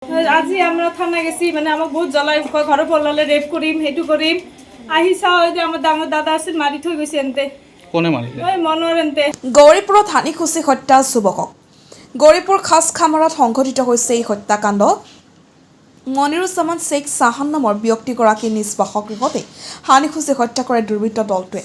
আজি আমরা থানা গেছি মানে আমাক বহুত জ্বলাই ঘরে পড়লালে রেপ করিম হেটু করিম আহি চাও যে আমার ডাঙর দাদা আছিল মারি থৈ গৈছে এনতে কোনে মাৰিলে ওই মনৰ এনতে গৌৰীপুৰত হানিখুচি হত্যা যুৱকক গৌৰীপুৰ খাছখামাৰত সংঘটিত হৈছে এই হত্যাকাণ্ড মনিৰুজ্জামান শ্বেখ চাহান নামৰ ব্যক্তিগৰাকী নিজ বাসগৃহতে হানিখুচি হত্যা কৰে দুৰ্বৃত্ত দলটোৱে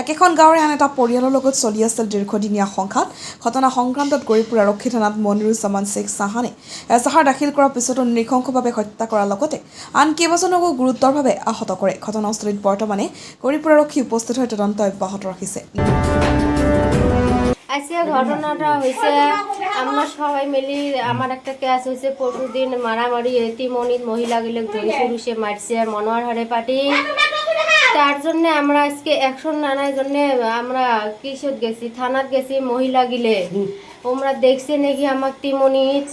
একেখন গাঁৱৰে আন এটা পৰিয়ালৰ লগত চলি আছিল দীৰ্ঘদিনীয়া সংঘাত ঘটনা সংক্ৰান্তত গৌৰীপুৰ আৰক্ষী থানাত মনিৰুজ্জামান শ্বেখ চাহানে এজাহাৰ দাখিল কৰাৰ পিছতো নৃশংসভাৱে হত্যা কৰাৰ লগতে আন কেইবাজনকো গুৰুতৰভাৱে আহত কৰে ঘটনাস্থলীত বৰ্তমানে গৌৰীপুৰ আৰক্ষী উপস্থিত হৈ তদন্ত অব্যাহত ৰাখিছে আজকে ঘটনাটা হয়েছে আমরা সবাই মিলি আমার একটা কেস হয়েছে পরশুদিন মারামারি তিমনিত মহিলাগুলো ধরে পুরুষে মারছে মনোয়ার হারে পাটি তার জন্য আমরা আজকে অ্যাকশন নেওয়ার জন্য আমরা কিশোর গেছি থানাত গেছি মহিলা গিলে ওমরা দেখছে নাকি আমার তিমনিত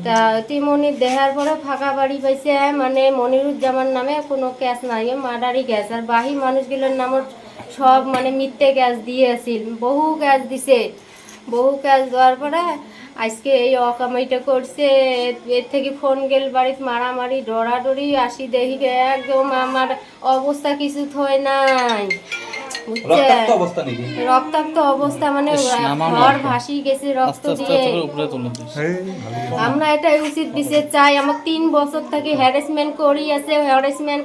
তা তিমনিত দেখার পরে ফাঁকা বাড়ি পাইছে মানে মনিরুজ্জামান নামে কোনো ক্যাশ নাই মার্ডারি গ্যাস আর বাহি মানুষগুলোর নামত সব মানে মিথ্যে গ্যাস দিয়ে আসিল বহু গ্যাস দিছে বহু গ্যাস দেওয়ার পরে আজকে এই অকামাইটা করছে এর থেকে ফোন গেল বাড়িতে মারামারি ডরাডরি আসি দেখি একদম আমার অবস্থা কিছু থয় নাই রক্তাক্ত অবস্থা মানে ঘর ভাসি গেছে রক্ত দিয়ে আমরা এটা উচিত বিচার চাই আমার 3 বছর থেকে হ্যারাসমেন্ট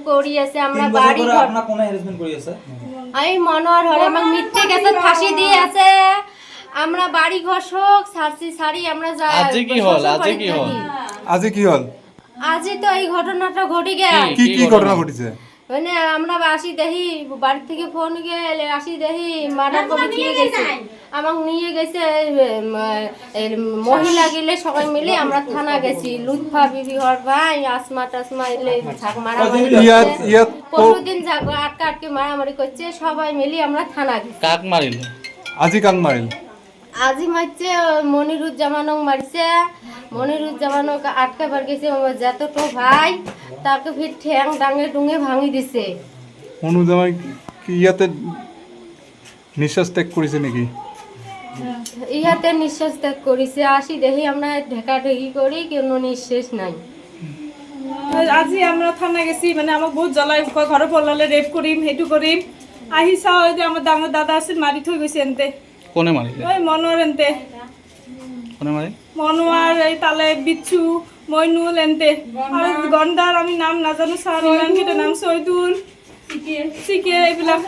করি আছে আমরা বাড়ি আমি মনোয়ার হরে আমার মিথ্যে গেছে ফাঁসি দিয়ে আছে আমরা বাড়ি ঘর শোক সারি আমরা আজি কি হল আজি তো এই ঘটনাটা ঘটে গেল কি ঘটনা ঘটেছে মানে আমরা আসি দেখি বাড়ি থেকে ফোন গেলে আসি দেখি মার্ডার করে দিয়ে গেছে আমাকে নিয়ে গেছে মহিলা গেলে সবাই মিলে আমরা থানা গেছি লুৎফা বিবি হর ভাই আসমা টাসমা এলে মারামারি পরশুদিন আটকে মারামারি করছে সবাই মিলে আমরা থানা গেছি কাক মারিলে কাক মারিল আজি মারছে মনিরুজ্জামানক মারছে মনিরুজ্জামানক আটকাবার গেছে যতটো ভাই তাকে ফির ঠ্যাং ডাঙে ডুঙে ভাঙি দিছে অনুজামাই কি ইয়াতে নিঃশ্বাস ত্যাগ করেছে নাকি ইহাতে নিঃশ্বাস ত্যাগ করেছে আসি দেখি আমরা ঢেকাঢেকি করি কোনো নিঃশ্বাস নাই আজি আমরা থানা গেছি মানে আমাক বহুত জ্বলাই ঘরে পড়লালে রেপ করিম হেটু করিম আহি চাও যে আমার ডাঙর দাদা আছিল মারি থৈ গৈছে এনতে কোনে মাৰিলে ওই মনোয়ার এনতে কোনে মাৰিল মনোয়ার এই তালে বিচ্ছু মইনুল এনতে আর গন্ডার আমি নাম নাজানো স্যার ইমান কেটে নাম সৈদুল শিকে এইবিলাক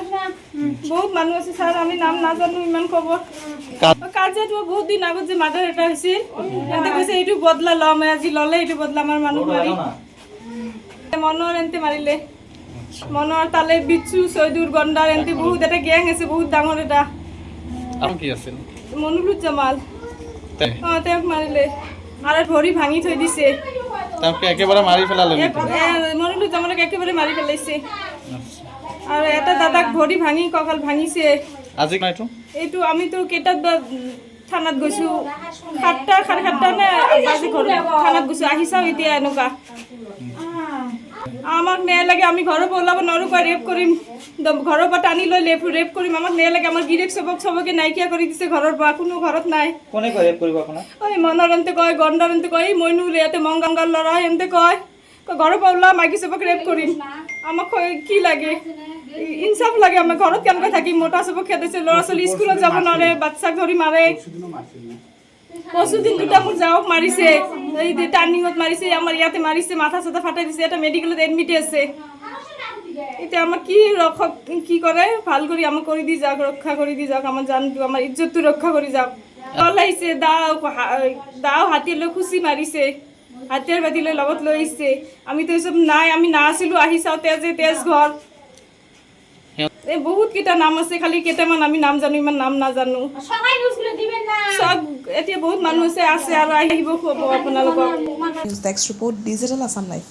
বহুত মানুহ আছে স্যার আমি নাম নাজানো ইমান খবৰ কাজিয়াটো বহুত দিন আগত যে মাৰ্ডাৰ এটা হৈছিল এনতে কৈছে এইটো বদলা ল'ম আজি ল'লে এইটো বদলা আমাৰ মানুহ মাৰি মনোয়ার এনতে মাৰিলে মনোয়ার তালে বিচ্ছু সৈদুল গন্ডার এনতে বহুত এটা গ্যাং আছে বহুত ডাঙৰ এটা আৰু কি আছিল মনিরুজ্জামান তেওঁক মাৰিলে আৰু ভৰি ভাঙি থৈ দিছে তাকে একেবাৰে মাৰি পেলালে মনিরুজ্জামানক একেবাৰে মাৰি পেলাইছে আৰু এটা দাদাক ভৰি ভাঙি কঁকাল ভাঙিছে আজি নাইতো এইটো আমিতো কেইটাত থানাত গৈছো 7টা 7:30 নে বাজি ঘৰত থানাত গৈছো আহি চাও এতিয়া এনেকুৱা আমাক ন্যায় লাগে আমি ঘৰৰ পৰা ওলাব নোৱাৰো কৈ ৰেপ কৰিম ঘৰৰ পৰা টানি লৈ ৰেপ কৰিম আমাক ন্যায় লাগে আমাৰ গিৰেক চবকে নাইকিয়া কৰি দিছে ঘৰৰ পৰা কোনো ঘৰত নাই কোনে কয় ৰেপ কৰিব আপোনাক ওই মনোৰন্তে কয় গণ্ডাৰন্তে কয় মইনুল ইয়াতে মংগাংগাৰ ল'ৰা এনতে কয় ঘৰৰ পৰা ওলা মাইকী চবক ৰেপ কৰিম আমাক কি লাগে ইনচাফ লাগে আমাৰ ঘৰত কেনেকৈ থাকিম মোটা চবক খেদাইছে ল'ৰা ছোৱালী স্কুলত যাব নোৱাৰে বাচ্চাক ধৰি মাৰে পৰশুদিন দুটা মোৰ যাওক মাৰিছে এই টাৰ্ণিঙত মাৰিছে আমাৰ ইয়াতে মাৰিছে মাথা চাথা ফাটাই দিছে এটা মেডিকেলত এডমিট আছে এতিয়া আমাক কি কৰে ভাল কৰি আমাক কৰি দি যাওক ৰক্ষা কৰি দি যাওক আমাৰ জানটো আমাৰ ইজ্জতটো ৰক্ষা কৰি যাওক ওলাইছে দাও হাতী লৈ খুচি মাৰিছে হাতীৰ বাতি লৈ লগত লৈ আহিছে আমিতো এইসব নাই আমি নাছিলো আহি চাওঁ তেজ ঘৰ এই বহুত কেইটা নাম আছে খালি কেইটামান আমি নাম জানো ইমান নাম নাজানো সব এতিয়া বহুত মানুহ আছে আৰু আহিব খুৱাব আপোনালোকক news desk report digital Assam live